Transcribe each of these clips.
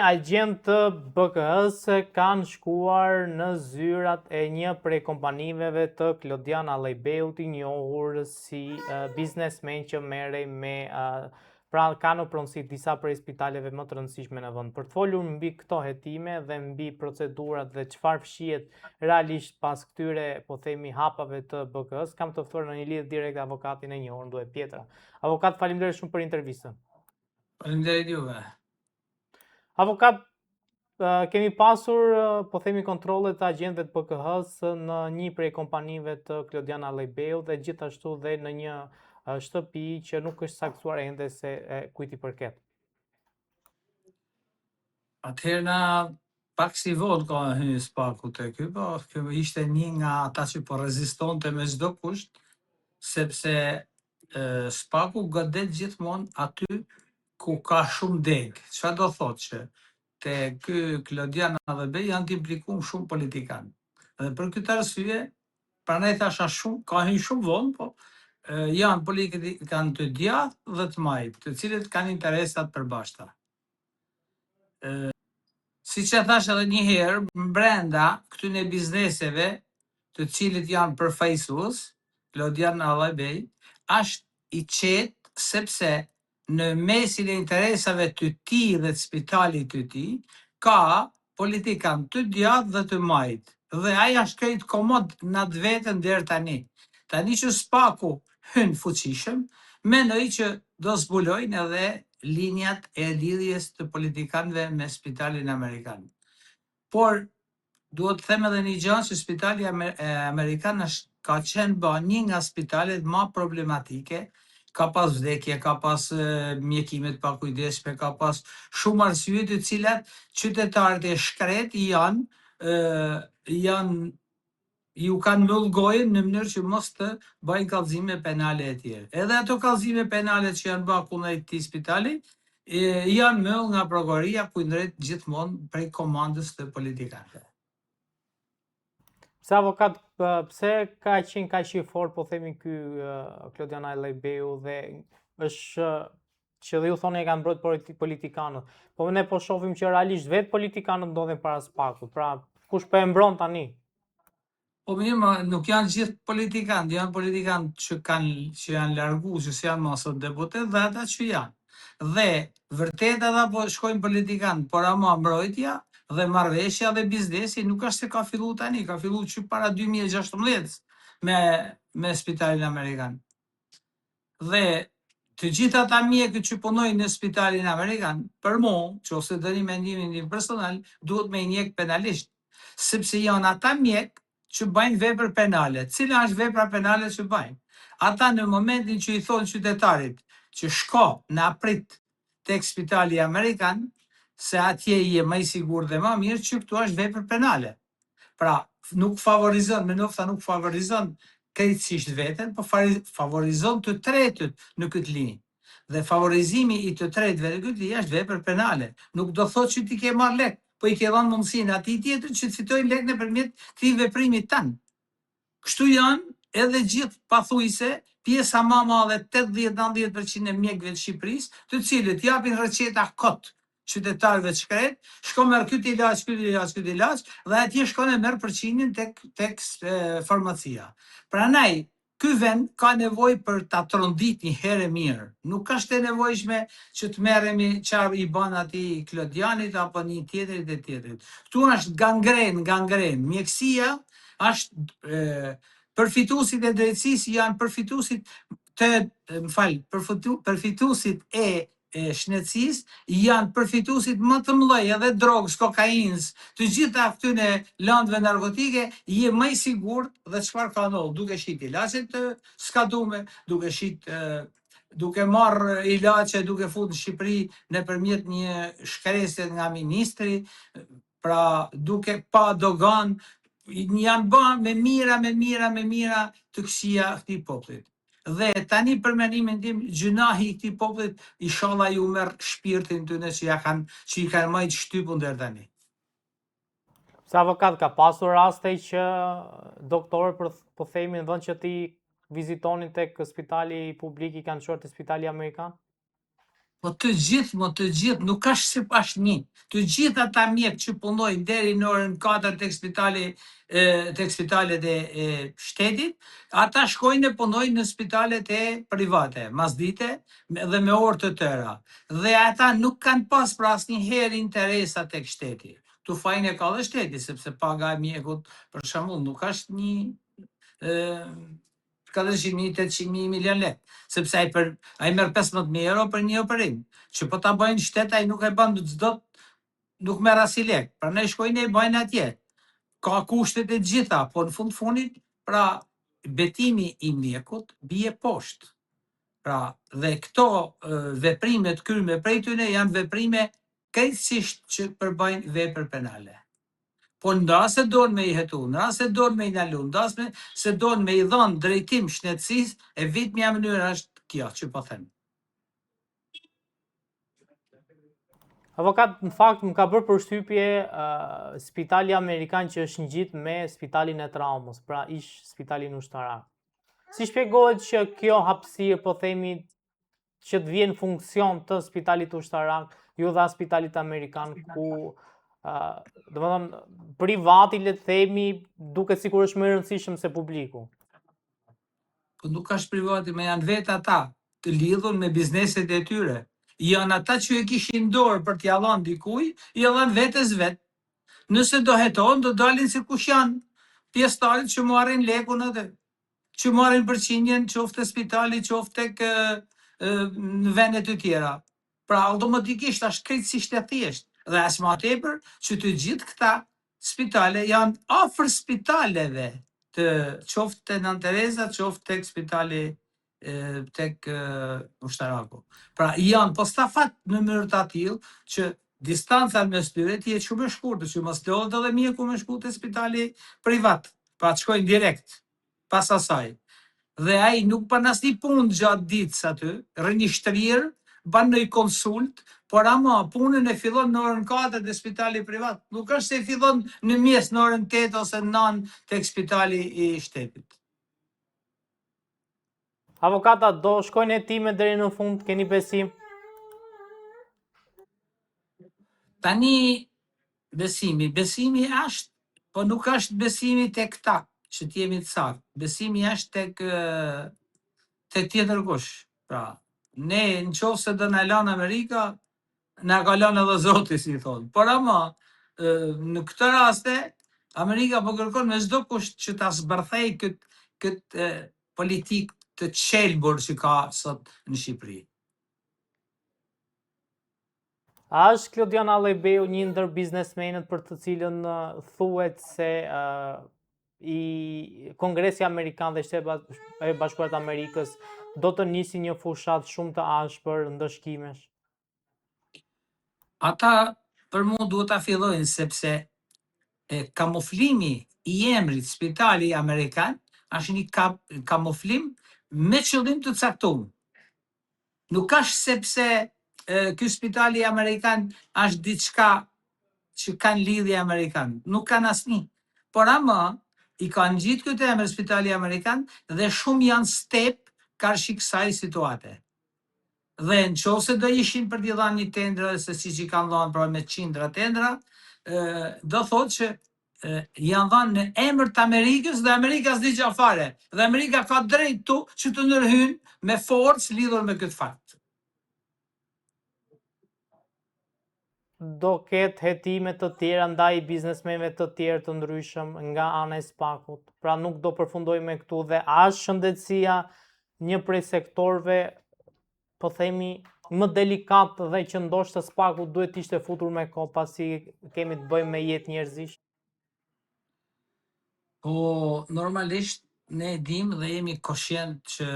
Agent të BKH-s kanë shkuar në zyrat e një prej kompaniveve të Klodian Allajbeut, i njohur si biznesmen që merrej me pra ka në pronësi disa prej spitaleve më të rëndësishme në vend. Për të folur mbi këto hetime dhe mbi procedurat dhe çfarë fshihet realisht pas këtyre, po themi, hapave të BKH-s, kam të ftuar në një lidhje direkte avokatin e njohur Nduhet Pjetra. Avokat, faleminderit shumë për intervistën. Faleminderit juve. Avokat, kemi pasur, po themi, kontrollet të agentëve të BKH-s në një prej kompanive të Klodian Allajbeut dhe gjithashtu dhe në një shtëpi që nuk është saktuar ende se kujt i përket. Atëherë na pak si vonë ka hyrë spaku te ky, po kjo ishte një nga ata që po rezistonte me çdo kusht, sepse spaku godet gjithmonë aty ku ka shumë deg. Çfarë do thotë që te ky Klodian Allajbeu janë të implikuar shumë politikanë. Dhe për këtë arsye, prandaj thasha shumë, ka hyrë shumë vonë, po janë politikanë të djathtë dhe të majtë, të cilët kanë interesa të përbashkëta. Siç e thash edhe një herë, brenda këtyre bizneseve, të cilët janë përfaqësues, Klodian Allajbeu është i qetë sepse në mesin e interesave të tij dhe të spitalit të tij ka politikanë të djathtë dhe të majtë. Dhe ai është krejt komod në atë vetën deri tani. Tani që spaku hyn fuqishëm, mendoj që do zbulojnë edhe linjat e lidhjes të politikanëve me spitalin amerikan. Por duhet të them edhe një gjë, që spitali amerikan ka qenë një nga spitalet më problematike, ka pas vdekje, ka pas mjekime të pakujdesshme, ka pas shumë arsye të cilat qytetarët e shkret ju kanë mbyll gojën në mënyrë që mos të bëjnë kallëzime penale e tjera. Edhe ato kallëzime penale që janë bërë kundrejt këtij spitali janë mbyll nga prokuroria kundrejt gjithmonë prej komandës të politikanëve. Pse avokat, pse ka qenë kaq i fortë, po themi, ky Klodian Allajbeu dhe është që dhe ju thoni e kanë mbrojtur politikanët. Po ne po shohim që realisht vetë politikanët ndodhen para spakut. Pra, kush po e mbron tani? Po mirë, nuk janë gjithë politikanë, janë politikanë që janë larguar, që janë më sot deputet dhe ata që janë. Dhe vërtet ata po shkojnë politikanë, por ama mbrojtja dhe marrëveshja dhe biznesi nuk është se ka filluar tani, ka filluar që para 2016 me spitalin amerikan. Dhe të gjithë ata mjekët që punojnë në spitalin amerikan, për mua, nëse dëni mendimin tim personal, duhet me injekt penalisht, sepse janë ata mjekë që bëjnë vepër penale. Cila është vepra penale që bëjnë? Ata në momentin që i thonë qytetarit që shko në aprit tek spitali amerikan, se atje je më i sigurt dhe më mirë, që këtu është vepër penale. Pra, nuk favorizon, nuk favorizon krejtësisht veten, po favorizon të tretët në këtë linjë. Dhe favorizimi i të tretëve në këtë linjë është vepër penale. Nuk do thotë që ti ke marrë lek, po i ke dhënë mundësinë atij tjetër që të fitojë lek nëpërmjet këtij veprimi tan. Kështu janë edhe gjithë pathuajse pjesa më e madhe, 80-90% e mjekëve të Shqipërisë, të cilët japin receta kot qytetarëve të shkret, shkon merr këtë ilaç, dhe atje shkon e merr përqindjen tek farmacia. Prandaj ky vend ka nevojë për ta trondit një herë mirë. Nuk është e nevojshme që të merremi çfarë i bën atij Klodianit apo një tjetrit e tjetrit. Ktu është gangren. Mjekësia është përfituesit e drejtësisë janë përfituesit e shëndetësisë janë përfituesit më të mëdhenj edhe drogës, kokainës, të gjitha këtyre lëndëve narkotike, je më i sigurt dhe çfarë ka ndodhur, duke shit ilaçe të skadume, duke marrë ilaçe, duke futur në Shqipëri nëpërmjet një shkrese nga ministri, pra duke pa dogan, janë bërë me mira të këqija këtij popullit. Dhe tani për mendimin tim, gjunahi i këtij popullit inshallah ju merr shpirtin tyne që i kanë marrë shtypun deri tani. Se avokat, ka pasur raste që doktorë, po themi, në vend që ti vizitonin tek spitali publik, i kanë çuar te spitali amerikan? Po të gjithë, nuk ka si pas një. Të gjithë ata mjekë që punojnë deri në orën 4 tek spitalet e shtetit, ata shkojnë e punojnë në spitalet e private, masdite dhe me orë të tëra. Dhe ata nuk kanë pas pra asnjëherë interesa tek shteti. Tu fajin e ka dhe shteti, sepse paga e mjekut, për shembull, nuk është një ka 100.000, 800.000 milion lek, sepse ai merr 15.000 euro për një operim, që po ta bëjnë shtet, ai nuk e bën çdo, nuk merr as i lek. Prandaj shkojnë e bëjnë atje. Ka kushtet e gjitha, po në fund fundit, pra betimi i mjekut bie poshtë. Pra, dhe këto veprimet kryme prej tyre janë veprime krejtësisht që përbajnë vepër penale. Po në rast se donë me i hetu, në rast se donë me i nalu, në rast se donë me i dhonë drejtim shëndetësisë, e vetmja mënyrë është kjo që po them. Avokat, në fakt më ka bërë përshtypje spitali amerikan që është ngjit me spitalin e traumës, pra ish spitalin ushtarak. Si shpjegohet që kjo hapësirë, po themi, që të vjen funksion të spitalit ushtarak, ju dha spitalit amerikan, ku domethënë privati, le të themi, duket sikur është më i rëndësishëm se publiku. Po nuk është privati, me janë vetë ata të lidhur me bizneset e tyre. Janë ata që e kishin dorë për t'ia dhënë dikujt, i dhanë vetes vet. Nëse do heton, do dalin si kush janë pjesëtarët që marrin lekun atë, që marrin përqindjen qoftë te spitali, qoftë tek në vende të tjera. Pra automatikisht është krejtësisht e thjeshtë. Dhe as më tepër që të gjithë këta spitale janë afër spitaleve të qoftë te Nën Tereza, qoftë tek spitali tek ushtaraku. Pra janë postafat në mënyrë të tillë që distanca mes tyre të jetë shumë e shkurtër, që mos lodhet edhe mjeku me shku te spitali privat, pra të shkojnë direkt pas asaj. Dhe ai nuk bën asnjë punë gjatë ditës aty, rrin i shtrirë, bën një konsult, por ama punën e fillon në orën 4 te spitali privat. Nuk është se e fillon në mes në orën 8 ose 9 tek spitali i shtetit. Avokata, do shkojnë hetimet deri në fund, keni besim? Tani besimi është, po nuk është besimi tek ta, që t'jemi të saktë. Besimi është tek tjetër kush. Pra, ne në qoftë se do na lanë Amerika, na ka lënë edhe Zoti, si thonë. Por ama në këtë raste Amerika po kërkon me çdo kusht që ta zbërthej këtë politikë të çelbur që ka sot në Shqipëri. A është Klodiana Allejbeu një ndër biznesmenët për të cilën thuhet se i Kongresi Amerikan dhe Shtetet e Bashkuara të Amerikës do të nisi një fushat shumë të ashpër ndëshkimesh? Ata për mua duhet ta fillojnë, sepse kamuflimi i emrit Spitali Amerikan është një kamuflim me qëllim të caktuar. Nuk është sepse ky Spitali Amerikan është diçka që kanë lidhje Amerikan. Nuk kanë asnjë. Por ama i kanë gjitë këtë emër Spitali Amerikan dhe shumë janë step karshi kësaj situate. Dhe në qoftë se do ishin për t'i dhënë një tendër, se siç i kanë dhënë pra me qindra tendra, do thotë që janë dhënë në emër të Amerikës dhe Amerika s'di gjë fare. Dhe Amerika ka drejt që të ndërhyjnë me forcë lidhur me këtë fakt. Do ketë hetime të tjera ndaj biznesmenëve të tjerë të ndryshëm nga ana e Spakut. Pra nuk do përfundoj me këtu, dhe as shëndetësia një prej sektorëve, po themi, më delikat dhe që ndoshta Spaku duhet ishte futur me kohë, pasi kemi të bëjmë me jetë njerëzish? Po normalisht ne dim dhe jemi koshient që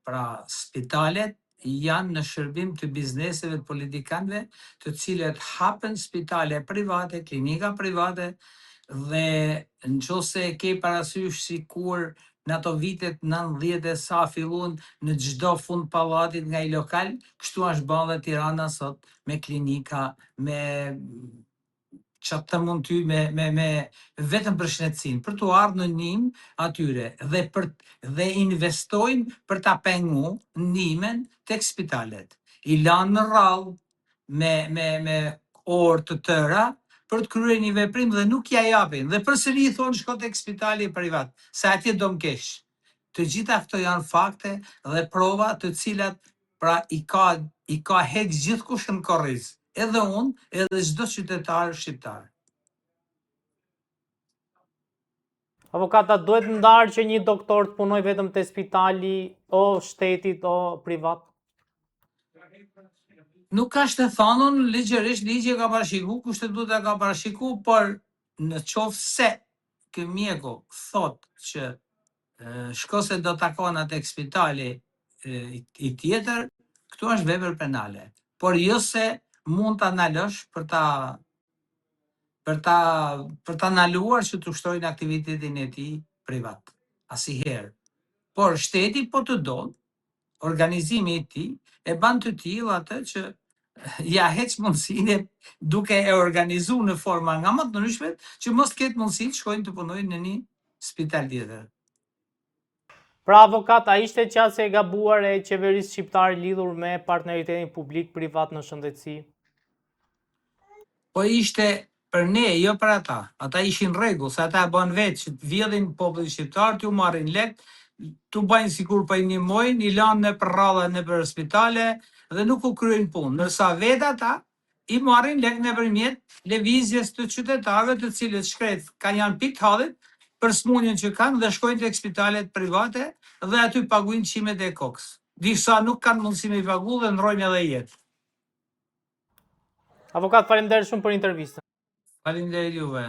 pra spitalet janë në shërbim të bizneseve të politikanëve, të cilët hapen spitale private, klinika private, dhe nëse e ke parasysh sikur në ato vitet 90 e sa filluan në çdo fund pallatit nga i lokal, kështu është bërë dhe Tirana sot me klinika, me çfarë të mund ty me vetëm për shëndetësinë, për të ardhur në ndihmë atyre dhe investojnë për ta pengu ndihmën tek spitalet. i lanë në rrallë me orë të tëra për të kryer një veprim dhe nuk ja japin. Dhe përsëri i thonë shko tek spitali privat, se atje do mkesh. Të gjitha këto janë fakte dhe prova të cilat pra i ka hek gjithkush në korriz. Edhe unë, edhe çdo qytetar shqiptar. Avokat, a duhet ndarë që një doktor të punoj vetëm te spitali o shtetit o privat? Nuk ka të thanun, ligjërisht ligji e ka parashiku, kushtetuta ka parashiku, por në qoftë se ky mjeku thot që shko se do takon tek spitali i tjetër, këtu është vepër penale. Por jo se mund ta ndalosh për ta ndaluar që të ushtrojnë aktivitetin e tij privat. Asnjëherë. Por shteti po të don, organizimi i tij e ban të tillë atë që ja heq mundësinë duke e organizuar në forma nga më të ndryshme që mos ketë mundësi të shkojnë të punojnë në një spital tjetër. Pra avokat, a ishte qasje e gabuar e qeverisë shqiptare lidhur me partneritetin publik-privat në shëndetësi? Po ishte për ne, jo për ata. Ata ishin rregull, se ata bën vetë që të vjedhin popullin shqiptar, t'u marrin lek, t'u bëjnë sikur po i ndihmojnë, i lanë në rralla nëpër spitale dhe nuk u kryejnë punë. Ndërsa vetë ata i marrin lek nëpërmjet lëvizjes të qytetarëve, të cilët shkret kanë janë pikë të hallit për smundjen që kanë dhe shkojnë tek spitalet private dhe aty paguajnë çimet e kokës. Disa nuk kanë mundësi me i pagu dhe ndrojnë edhe jetë. Avokat, faleminderit shumë për intervistën. Faleminderit juve.